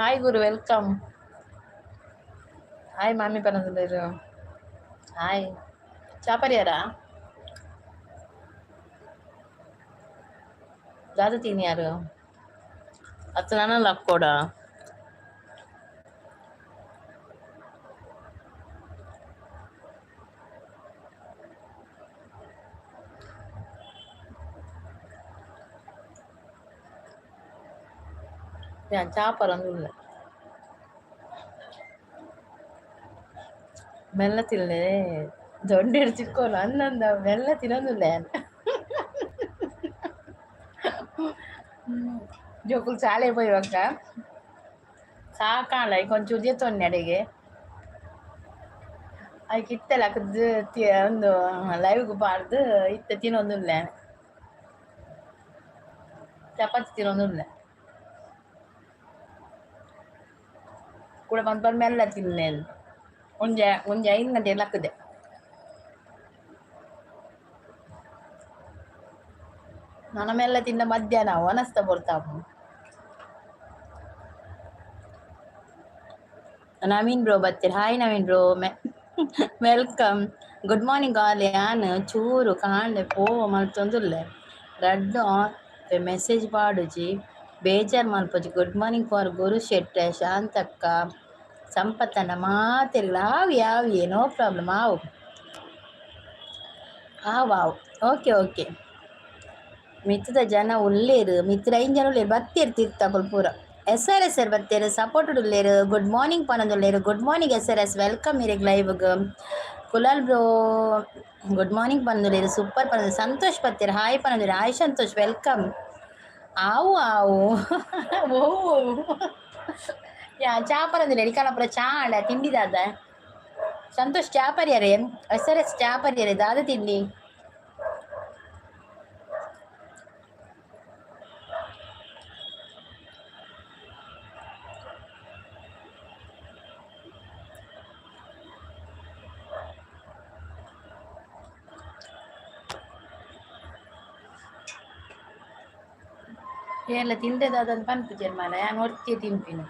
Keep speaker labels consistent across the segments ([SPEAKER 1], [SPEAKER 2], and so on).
[SPEAKER 1] Hi ಗುರು, welcome. Hi ಮಾಮಿ ಪನಂದಿರು. Hi ಚಾಪರಿಯಾರಾ ದಾದ ತೀನಿ ಯಾರು ಅತ್ತ ನಾನು ಲಕ್ಕೋಡ ഞാൻ ചാപ്പറൊന്നുമില്ല. ಮೆಲ್ಲ ತಿನ್ಲೆ ದೊಡ್ಡ ಹಿಡ್ಸಿಟ್ಕೊಂಡು ಅನ್ನಂದ ಮೆಲ್ಲ ತಿನ್ನೋದಿಲ್ಲ ಜೋಕುಲು ಶಾಲೆ పోయివాక ಸಾಕಾಳ కొంచెం ಜೇತೊನ್ನೆ ಅಡೆಗೆ ಅದಕ್ಕೆ ಇತ್ತಲ್ಲ ಒಂದು ಲೈವ್ಗೆ ಬಾರ್ದು ಇತ್ತ ತಿನ್ನೋದಿಲ್ಲ ಚಪಾತಿ ತಿನ್ನೋದಿಲ್ಲ ಕೂಡ ಬಂದು ಮೆಲ್ಲ ತಿನ್ನೆ ಒಂಜೆ 5 ಗಂಟೆ ಲಕ್ಕದೆ ನಾನು ಮೆಲ್ಲ ತಿಂದ ಮಧ್ಯಾಹ್ನ ಒನಸ್ತ ಬರ್ತಾವು. ನವೀನ್ ಬ್ರೋ ಬರ್ತೀರ. Hi Naveen bro, welcome. Good morning all. ಯಾನು ಚೂರು ಕಾಂಡೆ ಮಲ್ತೊಂದುಲ್ಲ ರಡ್ಡು ಮೆಸೇಜ್ ಪಾಡುಜಿ ಬೇಜಾರು ಮಲ್ಪೊಜಿ. Good morning for Guru Shetty, ಶಾಂತಕ್ಕ, ಸಂಪತ್ತನ ಮಾತಿರ್ಲ ಆವಿ ನೋ ಪ್ರಾಬ್ಲಮ್ ಆವು. Okay okay. ಮಿತ್ತದ ಜನ ಉಳ್ಳೇರು, ಮಿತ್ರ 5 ಜನ ಉಳ್ಳೇರು ಬತ್ತೇರು ತೀರ್ಥ ಪೂರ. SRS ಬತ್ತೇರು ಸಪೋರ್ಟೆಡ್ ಉಳ್ಳೇರು. ಗುಡ್ ಮಾರ್ನಿಂಗ್ ಪನೊಂದುಳ್ಳೇರು. ಗುಡ್ ಮಾರ್ನಿಂಗ್ SRS, ವೆಲ್ಕಮ್ ಇರೆಗ್ ಲೈವ್ಗೆ. ಕುಲಾಲ್ ಬ್ರೋ ಗುಡ್ ಮಾರ್ನಿಂಗ್ ಪನೊಂದುಳ್ಳೇರು. ಸೂಪರ್ ಪನೊಂದು. ಸಂತೋಷ್ ಬತ್ತೇರು. ಹಾಯ್ ಪನೊಂದುಳ್ಳೇರು. Hi Santosh, welcome. ಆವು ಓ ಯಾ ಚಾ ಪನೊಂದುಳ್ಳೇರು. ಇಕಲಪುರ ಚಾ ಆಂಡ ತಿಂಡಿದಾದ ಸಂತೋಷ್ ಚಾ ಪರಿಯರೆ. SRS ಚಾ ಪರಿಯರೆ ದಾದ ತಿಂಡಿ ಎಲ್ಲ ತಿಂದದಾದಂತ ಪನ್ಪುಜರ್ ಮಾರ ನಾನು ಒರ್ತಿ ತಿಂಪಿನಿ.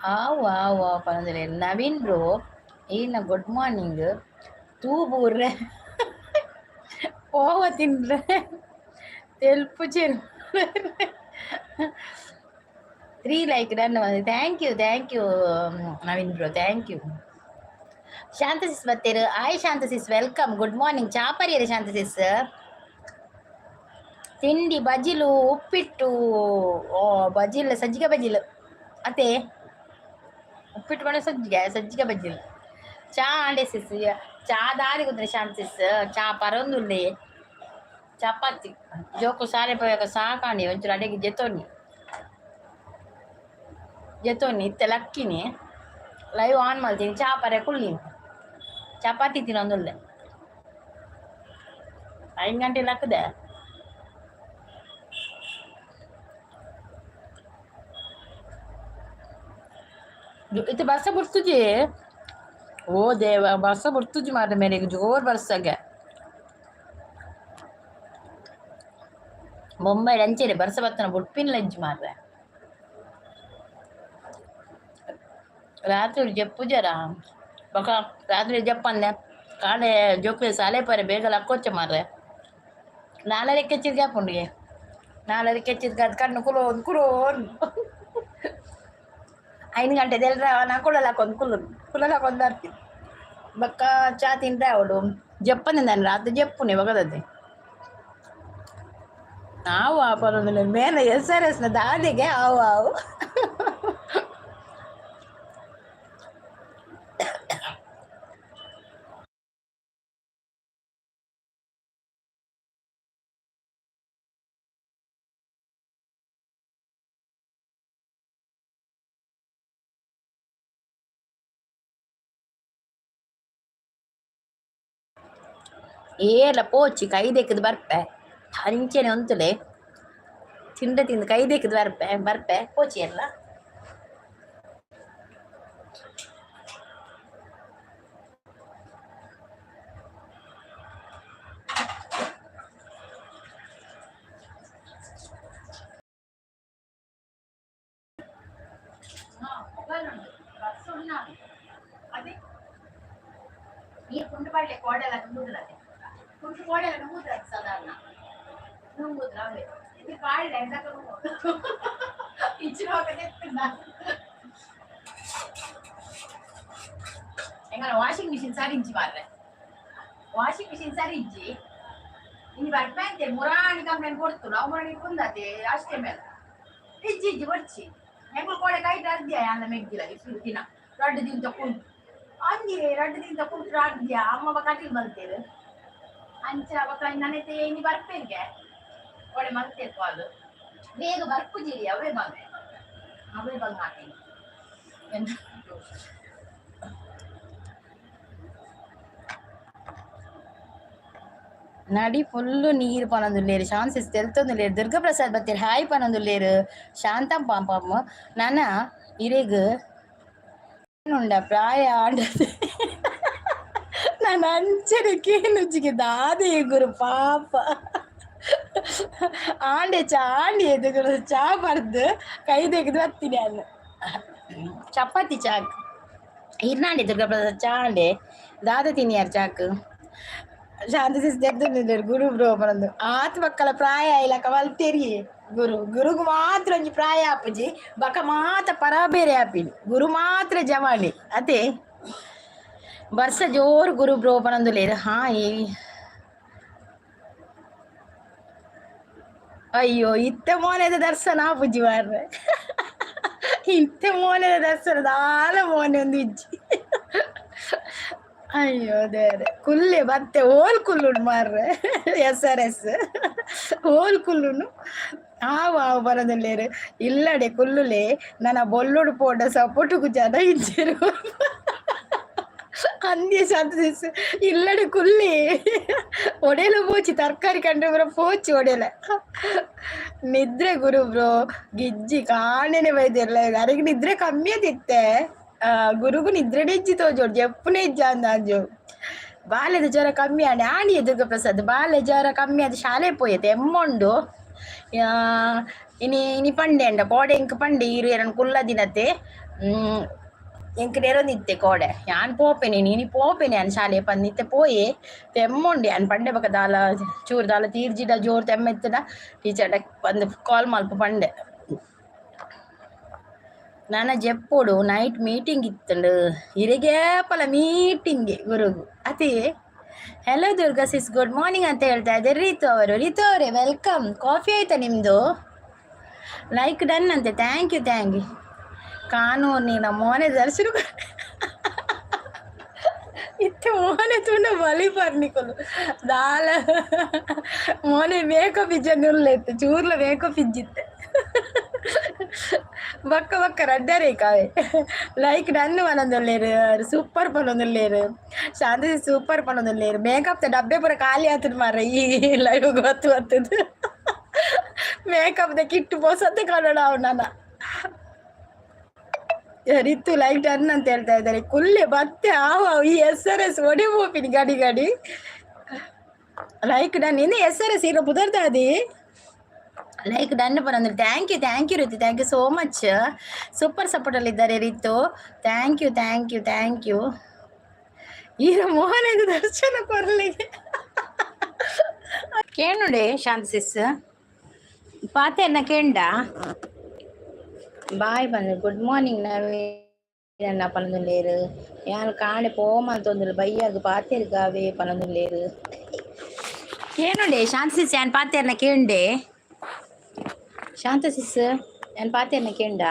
[SPEAKER 1] ಆವು ಪನಂದ್ರೆ ನವೀನ್ ಬ್ರೋ ಏನ ಗುಡ್ ಮಾರ್ನಿಂಗ್ ತೂ ಬೂರ್ರೆ ಓವ ತಿನ್ರೆ ತೆಲ್ಪು ಚೆಲ್ 3 like done. Thank you Naveen bro, thank you. Shanta sis ಬತ್ತೇರು. Hi Shanta sis, welcome. Good morning. ಚಾಪರಿಯರೆ ಶಾಂತಸಿಸ್. ತಿಂಡಿ ಬಜಿಲು ಉಪ್ಪಿಟ್ಟು. ಬಜಿಲ್ ಸಜ್ಜಿಗೆ ಬಜಿಲು ಅತ್ತೆ ಉಪ್ಪಿಟ್ಟು ಮಾಡಿ ಸಜ್ಜಿಗೆ ಬಜ್ಜಿಲು ಚಾ ಆಂಡೆ ಸಿಸ್. ಚಾ ದಾರಿ ಕುದ್ರೆ ಶಾಂತಿಸ್ ಚಾ ಪರೊಂದುಲ್ಲೆ ಚಪಾತಿ ಜೋಕು ಸಾರೆ ಪೋಯಾಕ ಸಾಕಾಣಿ ಒಂಚೂರು ಅಡೆಗೆ ಜೆತೋನಿ ಇತ್ತೆ ಲಕ್ಕಿನಿ ಲೈವ್ ಆನ್ ಮಾಡ್ತೀನಿ. ಚಾ ಪರೆ ಕುಳ್ಳಿನಿ ಚಪಾತಿ ತಿನ್ನೊಂದುಲ್ಲೆ 5 ಗಂಟೆ ಲಕ್ಕದೆ ಇತ್ತೆ ಬರ್ಸ ಬಿಡ್ತುಜಿ. ಓ ದೇವ ಬರ್ಸ ಬಿಡ್ತುಜಿ ಮಾರ ಮೇರೆಗೆ ಜೋರ್ ಬರ್ಸಗೆ ಮುಂಬೈ ಅಂಚೆರೆ ಬರ್ಸ ಬತ್ತನ ಬುಡ್ಪಿನ್ ಲಂಚ್ ಮಾರ್ರೆ. ರಾತ್ರಿ ಜಪ್ಪು ಜರ ಬಕ ರಾತ್ರಿ ಜಪ್ಪಂದೆ ಕಾಳೆ ಜೋಕ್ಲೆ ಸಾಲೆ ಪರೆ ಬೇಗ ಲಕ್ಕೋಚ್ಚ ಮಾರ್ರೆ. 4 ಕೆಚ್ಚಿದ ಗ್ಯಾಪುಂಡಿಗೆ 4 ಕೆಚ್ಚಿದ ಅದು ಕಣ್ಣು ಕುಲೋನ್ 5 ಗಂಟೆ ಎಲ್ರ ನಾ ಕುಳ್ಳಲಾಕೊಂದು ಕುಳ್ಳಲಾಕೊಂದು ಬರ್ತೀನಿ ಬಕ್ಕ ಚಾ ತಿಂದ್ರೆ ಅವಳು ಜಪ್ಪನೆ ನಾನು ರಾತ್ರಿ ಜಪ್ಪುನೆ ಬಗದದ್ದೆ ನಾವು ಪರವಾಗಿಲ್ಲ ಮೇಲೆ SRS ನ ದಾದಿಗೆ ಆವು ಏಲ ಪೋಚಿ ಕೈ ದೆಕ್ಕದು ಬರ್ಪೆ ಹಂಚೆನೆ ಒಂತುಲೆ ತಿಂದು ಕೈ ದೆಕ್ಕದು ಬರ್ಪೆ ಪೋಚಿ ಎಲ್ಲ ಅದೇ ನೀರು ಕುಂಟು ಬಾಡ್ಲೆ ಕೋಡೆಲ್ಲ ನುಂಗುದ್ರದೆ ಕುಂಟು ಕೋಡೆಲ್ಲ ನುಂಗುದ್ರದು ಸಾಧಾರಣ ನುಂಗುದ್ರ ಅವೇ ಇದು ಬಾಡ್ಲೆ ಎಂದಕ್ಕೆ ಇಚ್ಚಿನ ಹೋಗದೆ ಎಂಗಲ್ಲ ವಾಷಿಂಗ್ ಮಿಷಿನ್ ಸರಿಂಜಿ ಮಾರ್ರೆ ವಾಷಿಂಗ್ ಮಿಷಿನ್ ಸರಿಂಜಿ ಇನ್ನು ಬರ್ಪಂತೆ ಮುರಾಣಿ ಕಂಪ್ಲೇಂಟ್ ಕೊಡ್ತು ನಾವು ಮುರಾಣಿ ಕುಂದತೆ ಅಷ್ಟೇ ಮೇಲೆ ಇಜ್ಜಿ ಇಜ್ಜಿ ಬರ್ಚಿ ಹೆಂಗಳು ಕೋಡೆ ಕೈಟ್ ಅರ್ದ್ಯಾ ಅನ್ನ ಮೆಗ್ಗಿಲ್ಲ ಇಷ್ಟು ದಿನ ರಡ್ಡು ದಿನ ಕುಂಟು ಅಂಜಿ ರಡ್ಡು ದಿನ ಕುಂಟು ಅರ್ದ್ಯಾ ಅಮ್ಮ ಕಟ್ಟಿಲ್ ಬರ್ತೇವೆ ಅಂಚ ಅವಕ್ಕ ನನ್ನತೆ ಇನ್ನು ಬರ್ಪೇರ್ಗೆ ಕೋಡೆ ಮರ್ತೇರ್ಕೊ ಅದು ಬೇಗ ಬರ್ಪುಜಿರಿ ಅವೇ ಬಂಗ ಹಾಕಿ ನಡಿ ಫುಲ್ಲು ನೀರು ಪನೊಂದುಲ್ಲೇರು ಶಾನ್ಸಿಸ್ ತೆಲ್ತೊಂದುಲ್ಲೇರು ದುರ್ಗಪ್ರಸಾದ್ ಬತ್ತೇರು ಹಾಯ್ ಪನೊಂದುಲ್ಲೇರು ಶಾಂತಂ ಪಾಂಪಮ್ಮ ನನ ಇರೆಗ್ ಉಂಡ ಪ್ರಾಯ ಆಂಡದು ನಾನು ಅಂಚನೆ ಕೇನುಜ್ಜಿಗೆ ದಾದೆ ಗುರು ಪಾಪ ಆಂಡೆ ಚಾಂಡಿ ಎದುಗುರು ಚಾ ಬರ್ದು ಕೈ ತೆಗೆದು ಹತ್ತೀನಿ ಅನ್ನು ಚಪಾತಿ ಚಾಕ್ ಇರ್ನಾಂಡೆ ದುರ್ಗಪ್ರಸಾದ್ ಚಾಂಡೆ ದಾದ ತಿನ್ನಿಯಾರು ಚಾಕ್ ಶಾಂತಿ ಸಿಸ್ಟರ್ ಗುರು ಬ್ರೋ ಬರಂದು ಆತ್ ಮಕ್ಕಳ ಪ್ರಾಯ ಇಲ್ಲಕ ವಲ್ತೇರಿ ಗುರುಗು ಮಾತ್ರ ಒಂಜಿ ಪ್ರಾಯ ಆಪುಜಿ ಬಕ ಮಾತ ಪರಾಬೇರೆ ಆಪಿನಿ ಗುರು ಮಾತ್ರ ಜವಾಣಿ ಅದೇ ಬರ್ಸ ಜೋರು ಗುರು ಬ್ರೋ ಬರಂದು ಲೇರು ಹಾ ಅಯ್ಯೋ ಇತ್ತೆ ಮೋನೆದ ದರ್ಶನ ಆಪುಜಿ ಮಾರ್ರೆ ಇತ್ತೆ ಮೋನೆದ ದರ್ಶನ ದಾಲ ಮೋನೆ ಒಂದು ಇಜ್ಜಿ ಅಯ್ಯೋ ದೇವ್ರೆ ಕುಲ್ಲೆ ಮತ್ತೆ ಓಲ್ ಕುಲ್ಲುಡು ಮಾರ್ರೆ SRS ಓಲ್ ಕುಲ್ಲುನು ಆವು ಬರೋದಿಲ್ಲೇರು ಇಲ್ಲಡೆ ಕುಲ್ಲುಲೆ ನನ್ನ ಬೊಲ್ಲುಡು ಪೋಡ ಸಪೋಟುಗು ಜನ ಇಜ್ಜರು ಅಂದ್ಯ ಶಾಂತಿಸ್ ಇಲ್ಲಡೆ ಕುಲ್ಲಿ ಒಡೆಲ ಪೋಚಿ ತರಕಾರಿ ಕಂಡ್ರೆ ಬರೋ ಪೋಚಿ ಒಡೆಲ ನಿದ್ರೆ ಗುರು ಬ್ರೋ ಗಿಜ್ಜಿ ಕಾಣೆನೆ ಬೈದಿರ್ಲ ಅರೆಗೆ ನಿದ್ರೆ ಕಮ್ಮಿ ಅದಿತ್ತೆ ಗುರುಗು ನಿದ್ರೆಡೆ ಇಜ್ಜಿ ತೋಜೋಡು ಜಪ್ಪುನೆ ಇಜ್ಜ ಅಂದಾಜು ಬಾಲ್ಯದ ಜ್ವರ ಕಮ್ಮಿ ಆಣೆ ಆಣಿಯ ದುರ್ಗಪ್ರಸಾದ್ ಬಾಲ್ಯ ಜ್ವರ ಕಮ್ಮಿ ಆದ ಶಾಲೆ ಪೋಯತೆ ಎಮ್ಮೊಂಡು ಇನಿ ಪಂಡೆ ಅಂಡ ಕೋಡೆ ಎಂಕ್ ಪಂಡೆ ಇರು ಎರಡು ಕುಲ್ಲ ದಿನತೆ ಎಂಕ್ ನೆರೊಂದಿತ್ತೆ ಕೋಡೆ ಯಾನ್ ಪೋಪೆನೆ ನೀನು ಪೋಪೆನೆ ಅನ್ ಶಾಲೆ ಪಂದಿತ್ತೆ ಪೋಯೆ ತೆಮ್ಮೊಂಡೆ ಅನ್ ಪಂಡೆ ಬಕ ದಾಲ ಚೂರು ದಾಲ ತೀರ್ಜಿಡ ಜೋರು ತೆಮ್ಮೆತ್ತಡ ಟೀಚರ್ ಬಂದು ಕಾಲ್ ಮಲ್ಪ ಪಂಡೆ ನನ್ನ ಜೆಪ್ಪೋಡು ನೈಟ್ ಮೀಟಿಂಗ್ ಇತ್ತಂಡು ಇರಿಗೇಪಲ ಮೀಟಿಂಗ್ಗೆ ಗುರುಗು ಅದೇ ಹೆಲೋ ದುರ್ಗಾ ಸಿಸ್ ಗುಡ್ ಮಾರ್ನಿಂಗ್ ಅಂತ ಹೇಳ್ತಾ ಇದ್ದಾರೆ ರೀತು ಅವರೇ ವೆಲ್ಕಮ್ ಕಾಫಿ ಆಯ್ತಾ ನಿಮ್ಮದು ಲೈಕ್ ಡನ್ ಅಂತೆ ಥ್ಯಾಂಕ್ ಯು ಕಾನೂನು ನಮ್ಮ ಮೋನೆ ದರ್ಶನ ಇತ್ತೆ ಮೋನೆ ತುಂಡ ಬಲಿ ಬರ್ನಿಕೊಲು ದಾಲ ಮೋನೆ ಮೇಕಪ್ ಇಜ್ಜನ್ನುಲ್ಲೆತ್ತು ಚೂರ್ಲ ಮೇಕಪ್ ಇಜ್ಜಿತ್ತೆ ಬಕ್ಕ ರಡ್ಡರೇ ಕಾವೆ ಲೈಕ್ ನನ್ನು ಪನೊಂದುಲ್ಲೇರು ಸೂಪರ್ ಪನೊಂದುಲ್ಲೇರು ಶಾಂತಿ ಸೂಪರ್ ಪನೊಂದುಲ್ಲೇರು ಮೇಕಪ್ ಡಬ್ಬೆ ಪೂರ ಖಾಲಿ ಆತದ ಮಾರ ಈ ಲೈವ್ ಗೊತ್ತದು ಮೇಕಪ್ ದ ಕಿಟ್ಟು ಪೋಸತ್ತೆ ಕನ್ನಡ ಅವನನ್ನ ರಿತ್ತು ಲೈಕ್ ಡನ್ ಅಂತ ಹೇಳ್ತಾ ಇದ್ದಾರೆ ಕುಲ್ಲೆ ಮತ್ತೆ ಈ SRS ಒಡೆ ಹೋಪಿನಿ ಗಾಡಿ ಲೈಕ್ ಡನ್ ಇನ್ನು SRS ಇರೋ ಪುದರ್ದಾದಿ ಲೈಕ್ ಡನ್ ಬಂದ್ರೆ thank you Ritu thank you so much super ಸಪೋರ್ಟಲ್ಲಿದ್ದಾರೆ ರಿತು ಥ್ಯಾಂಕ್ ಯು ಈಗ ಮೋಹನದ ದರ್ಶನ ಕೊರ್ಲಿಗೆ ಕೇಳುಡೆ ಶಾಂತಿಸ್ ಪಾತೆರ್ನ ಕೇಂಡ ಬಾಯ್ ಬಂದ್ರೆ ಗುಡ್ ಮಾರ್ನಿಂಗ್ ನವೀನ ಪನೊಂದುಲ್ಲೇರು ಯಾನು ಕಾಣೆ ಪೋಮಂತೊಂದುಲ್ಲ ಬೈಯಾಗ ಪಾತೆರ್ಗಾವೆ ಪನೊಂದುಲ್ಲೇರು ಕೇಳುಡೆ ಶಾಂತಿಸ್ ಯಾನ್ ಪಾತೆರ್ನ ಕೇಂಡೆ ಶಾಂತ ಸಿಸ್ ನಾನು ಪಾತೆರ್ನ ಕೇಂಡ